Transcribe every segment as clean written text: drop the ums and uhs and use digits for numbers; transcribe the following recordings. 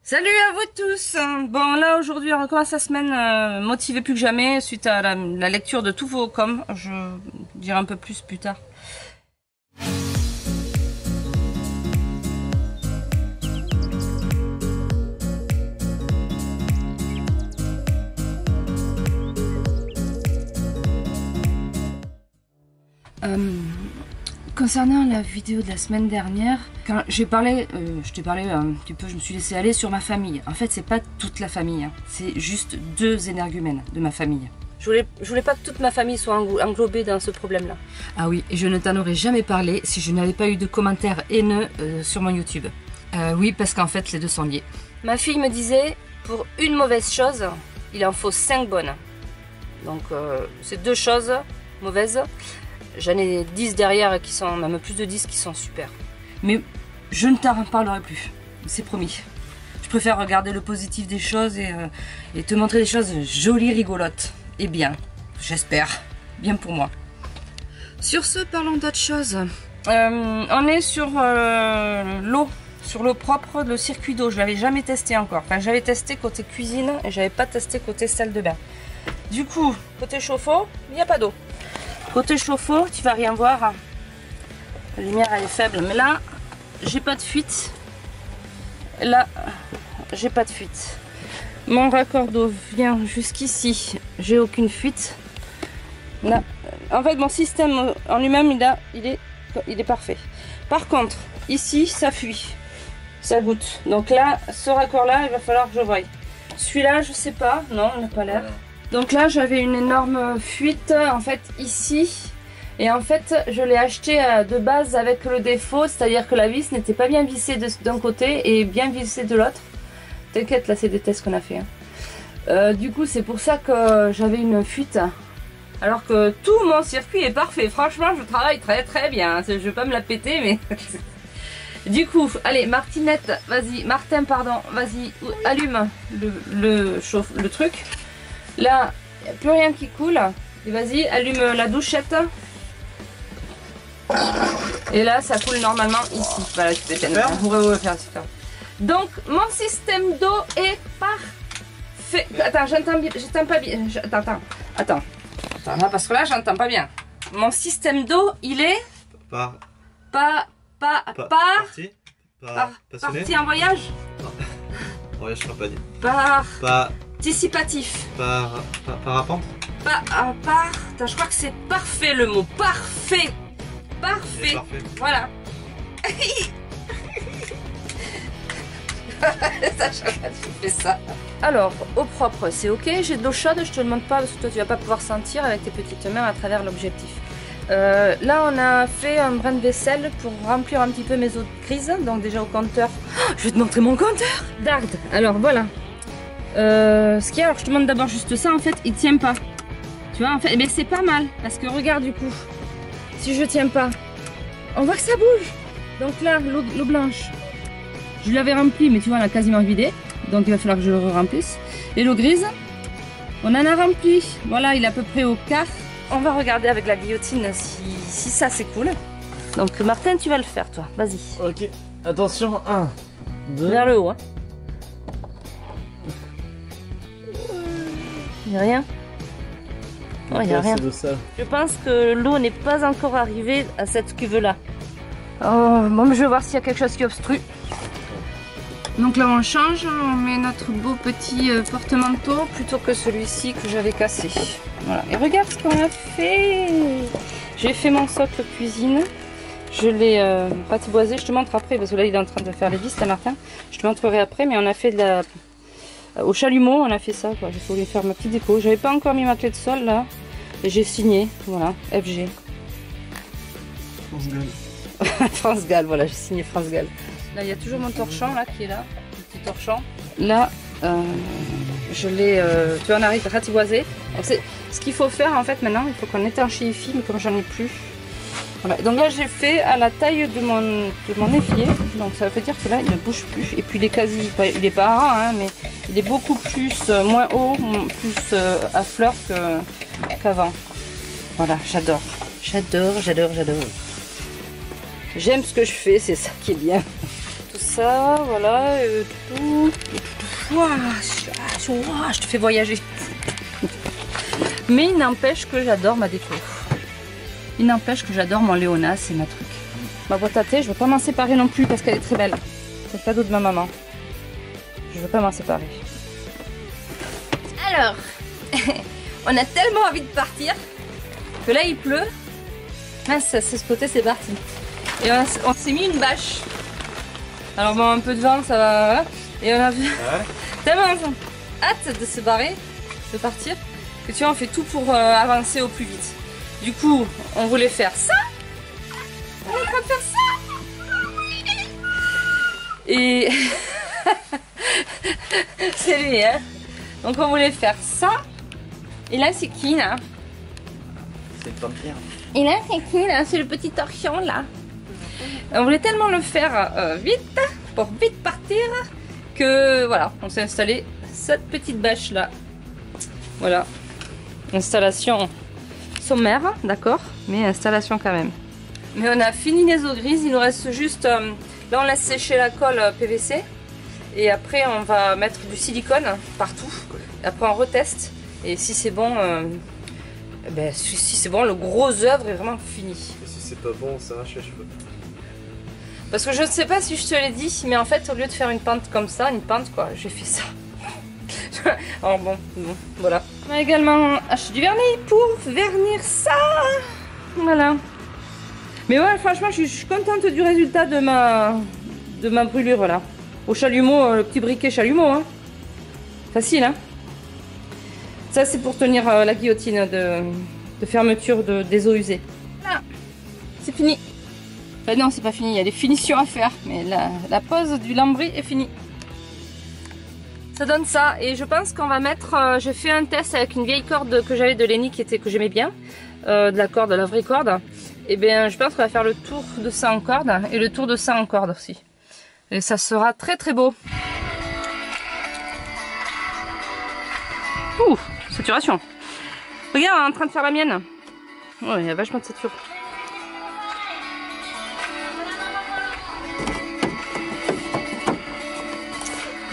Salut à vous tous. Bon là aujourd'hui on recommence la semaine motivée plus que jamais suite à la lecture de tous vos coms. Je dirai un peu plus tard. Concernant la vidéo de la semaine dernière, quand j'ai parlé, je t'ai parlé un petit peu, je me suis laissé aller sur ma famille. En fait, c'est pas toute la famille, hein. C'est juste 2 énergumènes de ma famille. Je voulais pas que toute ma famille soit englobée dans ce problème-là. Ah oui, et je ne t'en aurais jamais parlé si je n'avais pas eu de commentaires haineux sur mon YouTube. Oui, parce qu'en fait, les 2 sont liés. Ma fille me disait, pour une mauvaise chose, il en faut 5 bonnes. Donc, c'est 2 choses mauvaises. J'en ai 10 derrière qui sont, même plus de 10 qui sont super. Mais je ne t'en parlerai plus, c'est promis. Je préfère regarder le positif des choses et te montrer des choses jolies, rigolotes. Et bien, j'espère, bien pour moi. Sur ce, parlons d'autre chose. On est sur l'eau, sur l'eau propre, le circuit d'eau. Je l'avais jamais testé encore. Enfin, j'avais testé côté cuisine et j'avais pas testé côté salle de bain. Du coup, côté chauffe-eau, il n'y a pas d'eau. Côté chauffe-eau, tu vas rien voir. La lumière elle est faible, mais là, j'ai pas de fuite. Là, j'ai pas de fuite. Mon raccord d'eau vient jusqu'ici. J'ai aucune fuite. Là, en fait, mon système en lui-même, il est parfait. Par contre, ici, ça fuit, ça goutte. Donc là, ce raccord-là, il va falloir que je voie. Celui-là, je sais pas. Non, il n'a pas l'air. Donc là j'avais une énorme fuite en fait ici et en fait je l'ai acheté de base avec le défaut, c'est-à-dire que la vis n'était pas bien vissée d'un côté et bien vissée de l'autre. T'inquiète, là c'est des tests qu'on a fait. Hein. Du coup c'est pour ça que j'avais une fuite alors que tout mon circuit est parfait. Franchement je travaille très très bien, je vais pas me la péter mais... Du coup, allez Martinette, vas-y, Martin pardon, vas-y, allume le truc. Là, il n'y a plus rien qui coule. Et vas-y, allume la douchette. Et là, ça coule normalement ici. Voilà, je fais peine. On va faire super. Donc, mon système d'eau est parfait. Attends, j'entends pas bien. Attends, là, parce que là, j'entends pas bien. Mon système d'eau, il est... Parti en voyage. Voyage sera pas dit. Participatif. Parapente. Attends, je crois que c'est parfait le mot. Parfait. Parfait. Voilà. Tu fais ça. Alors, au propre, c'est ok. J'ai de l'eau chaude, je te le montre pas parce que toi tu vas pas pouvoir sentir avec tes petites mains à travers l'objectif. Là on a fait un brin de vaisselle pour remplir un petit peu mes eaux grises. Donc déjà au compteur. Oh, je vais te montrer mon compteur. Dard. Alors voilà. Ce qu'il y a, alors je te montre d'abord juste ça, en fait il tient pas, tu vois, en fait, mais c'est pas mal parce que regarde du coup, si je tiens pas, on voit que ça bouge. Donc là l'eau blanche, je l'avais remplie mais tu vois elle a quasiment vidé, donc il va falloir que je le remplisse. Et l'eau grise, on en a rempli, voilà, il est à peu près au quart. On va regarder avec la guillotine si ça c'est cool. Donc Martin tu vas le faire toi, vas-y. Ok, attention, 1, 2... Vers le haut hein. Il n'y a rien. Oh, il n'y a rien. Je pense que l'eau n'est pas encore arrivée à cette cuve-là. Oh, bon, je vais voir s'il y a quelque chose qui obstrue. Donc là, on change. On met notre beau petit porte-manteau plutôt que celui-ci que j'avais cassé. Voilà. Et regarde ce qu'on a fait. J'ai fait mon socle cuisine. Je l'ai ratiboisé. Je te montre après parce que là, il est en train de faire les vis, là, Martin. Je te montrerai après, mais on a fait de la... Au chalumeau, on a fait ça, quoi. J'ai voulu faire ma petite déco. J'avais pas encore mis ma clé de sol là. Et j'ai signé, voilà, FG. France Gall. France Gall, voilà, j'ai signé France Gall. Là, il y a toujours mon torchon là qui est là. Le petit torchon. Là, je l'ai, tu vois, on arrive à ratiboiser. Donc, ce qu'il faut faire en fait maintenant, il faut qu'on étanchéifie, mais comme j'en ai plus. Voilà. Donc là, j'ai fait à la taille de mon évier. Donc ça veut dire que là, il ne bouge plus. Et puis il est quasi, il est pas rare, hein, mais il est beaucoup plus, moins haut, plus à fleur qu'avant. Voilà, j'adore. J'adore. J'aime ce que je fais, c'est ça qui est bien. Tout ça, voilà, tout. Ouah, je te fais voyager. Mais il n'empêche que j'adore ma déco. Il n'empêche que j'adore mon Léona, c'est ma truc. Ma boîte à thé, je ne veux pas m'en séparer non plus parce qu'elle est très belle. C'est le cadeau de ma maman. Je ne veux pas m'en séparer. Alors, on a tellement envie de partir que là il pleut. Ah, ça s'est spoté, c'est parti. Et on s'est mis une bâche. Alors bon, un peu de vent, ça va. Voilà. Et on a vu tellement hâte de se barrer, de partir, que tu vois, on fait tout pour avancer au plus vite. Du coup, on voulait faire ça. On est en train de faire ça. Et c'est lui, hein. Donc on voulait faire ça. Et là, c'est qui là? C'est une vampire. Et là, c'est qui là? C'est le petit torchon là. On voulait tellement le faire vite, pour vite partir, que voilà, on s'est installé cette petite bâche là. Voilà. Installation sommaire, d'accord, mais installation quand même. Mais on a fini les eaux grises, il nous reste juste... là on laisse sécher la colle PVC. Et après on va mettre du silicone partout. Et après on reteste. Et si c'est bon, si c'est bon, le gros œuvre est vraiment fini. Et si c'est pas bon, on s'arrache les cheveux. Parce que je ne sais pas si je te l'ai dit, mais en fait au lieu de faire une pente comme ça, une pente quoi, j'ai fait ça. Alors bon, voilà. On a également acheté du vernis pour vernir ça. Voilà. Mais ouais, franchement, je suis contente du résultat de ma brûlure là. Au chalumeau, le petit briquet chalumeau. Hein. Facile, hein. Ça, c'est pour tenir la guillotine de fermeture des eaux usées. Là, c'est fini. Enfin, non, c'est pas fini, il y a des finitions à faire. Mais la pose du lambris est finie. Ça donne ça. Et je pense qu'on va mettre... j'ai fait un test avec une vieille corde que j'avais de Lenny que j'aimais bien. De la corde, de la vraie corde. Et bien, je pense qu'on va faire le tour de ça en corde. Et le tour de ça en corde aussi. Et ça sera très très beau. Ouh, saturation. Regarde, on est en train de faire la mienne. Oh, il y a vachement de sature.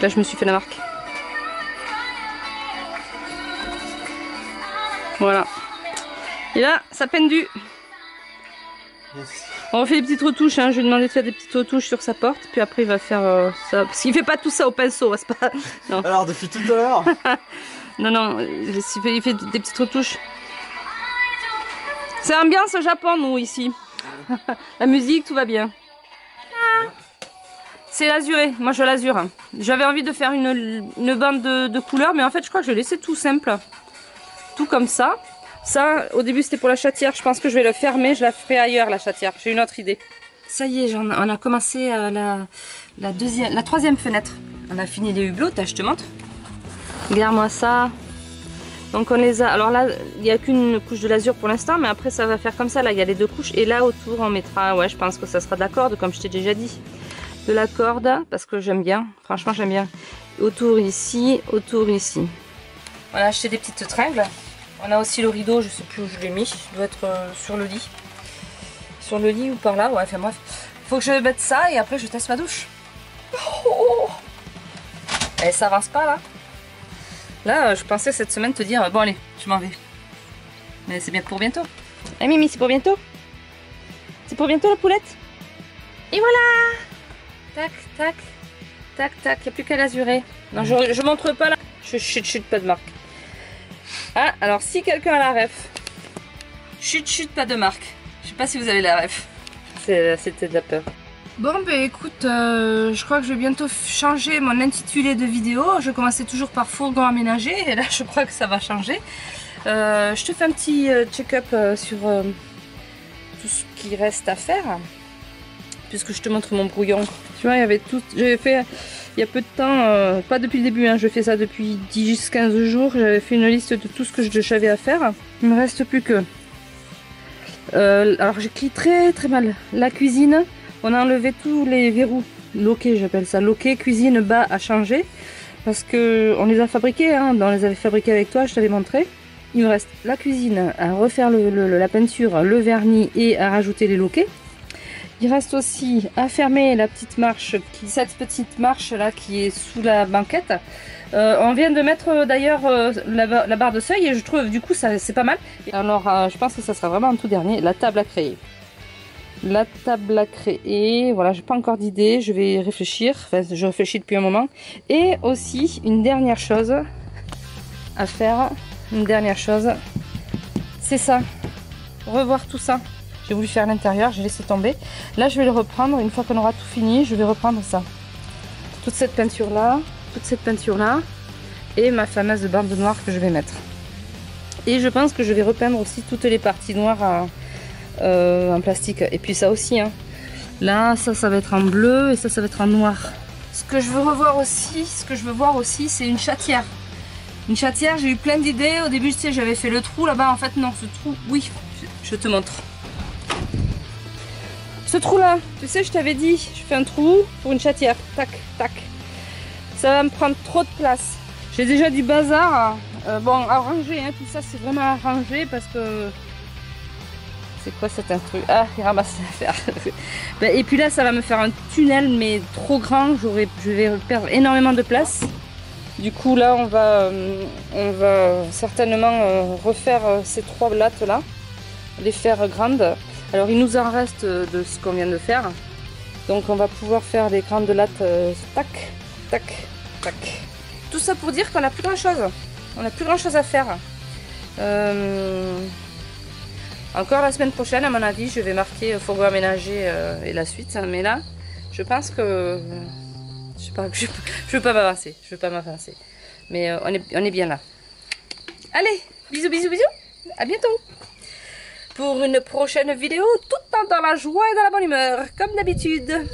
Là, je me suis fait la marque. Voilà. Et là, ça pendu. Yes. On refait des petites retouches, hein. Je lui ai demandé de faire des petites retouches sur sa porte, puis après il va faire ça. Parce qu'il fait pas tout ça au pinceau, c'est pas... Non. Alors, depuis tout à l'heure. Non, il fait des petites retouches. C'est ambiance Japon, nous, ici. La musique, tout va bien. C'est l'azuré, moi je l'azure. J'avais envie de faire une bande de couleurs, mais en fait je crois que je vais laisser tout simple. Tout comme ça. Ça, au début c'était pour la chatière, je pense que je vais le fermer, je la ferai ailleurs la chatière. J'ai une autre idée. Ça y est, on a commencé la troisième fenêtre. On a fini les hublots, je te montre. Regarde-moi ça. Donc on les a... Alors là, il n'y a qu'une couche de l'azur pour l'instant, mais après ça va faire comme ça. Là, il y a les deux couches. Et là, autour, on mettra... Ouais, je pense que ça sera de la corde, comme je t'ai déjà dit. De la corde, parce que j'aime bien. Franchement, j'aime bien. Autour ici, autour ici. On a acheté des petites tringles. On a aussi le rideau, je sais plus où je l'ai mis. Il doit être sur le lit. Sur le lit ou par là. Ouais, enfin bref. Faut que je mette ça et après je teste ma douche. Oh, et ça avance pas là. Là, je pensais cette semaine te dire, bon allez, je m'en vais. Mais c'est bien pour bientôt. Eh Mimi, c'est pour bientôt. C'est pour bientôt la poulette. Et voilà. Tac, tac, tac, tac. Il n'y a plus qu'à l'azurer. Non, je montre pas là. Je chute, pas de marque. Ah, alors si quelqu'un a la ref. Chute, pas de marque. Je sais pas si vous avez la ref. C'était de la peur. Bon, ben écoute, je crois que je vais bientôt changer mon intitulé de vidéo. Je commençais toujours par fourgon aménagé et là je crois que ça va changer. Je te fais un petit check-up sur tout ce qui reste à faire. Puisque je te montre mon brouillon. Tu vois, il y avait tout. J'avais fait il y a peu de temps, pas depuis le début, hein, je fais ça depuis 10-15 jours. J'avais fait une liste de tout ce que j'avais à faire. Il me reste plus que. Alors j'écris très mal. La cuisine, on a enlevé tous les verrous. Loquets, j'appelle ça. Loquet, cuisine, bas à changer. Parce que on les a fabriqués, hein, on les avait fabriqués avec toi, je t'avais montré. Il me reste la cuisine à refaire la peinture, le vernis et à rajouter les loquets. Il reste aussi à fermer la petite marche, cette petite marche là qui est sous la banquette. On vient de mettre d'ailleurs la barre de seuil et je trouve du coup ça c'est pas mal. Alors je pense que ça sera vraiment en tout dernier, la table à créer. La table à créer, voilà, j'ai pas encore d'idée, je vais réfléchir, enfin je réfléchis depuis un moment. Et aussi une dernière chose à faire, c'est ça, revoir tout ça. J'ai voulu faire l'intérieur, j'ai laissé tomber. Là je vais le reprendre, une fois qu'on aura tout fini, je vais reprendre ça. Toute cette peinture là et ma fameuse bande noire que je vais mettre. Et je pense que je vais repeindre aussi toutes les parties noires en plastique. Et puis ça aussi, hein. Là ça va être en bleu et ça va être en noir. Ce que je veux voir aussi, c'est une chatière. Une chatière, j'ai eu plein d'idées. Au début, tu sais, j'avais fait le trou là-bas. En fait, non, ce trou, oui, je te montre. Ce trou là, tu sais, je t'avais dit, je fais un trou pour une chatière. Tac, tac. Ça va me prendre trop de place. J'ai déjà du bazar. Bon, à ranger, hein, tout ça, c'est vraiment à ranger parce que... C'est quoi cet intrus? Ah, il ramasse l'affaire. Et puis là, ça va me faire un tunnel, mais trop grand. Je vais perdre énormément de place. Du coup, là, on va certainement refaire ces 3 lattes là, les faire grandes. Alors, il nous en reste de ce qu'on vient de faire. Donc, on va pouvoir faire des grandes lattes tac, tac, tac. Tout ça pour dire qu'on n'a plus grand chose. On n'a plus grand chose à faire. Encore la semaine prochaine, à mon avis, je vais marquer fourgon aménagé et la suite. Mais là, je pense que je veux pas m'avancer. Mais on est bien là. Allez, bisous, bisous, bisous. À bientôt. Pour une prochaine vidéo, tout le temps dans la joie et dans la bonne humeur, comme d'habitude.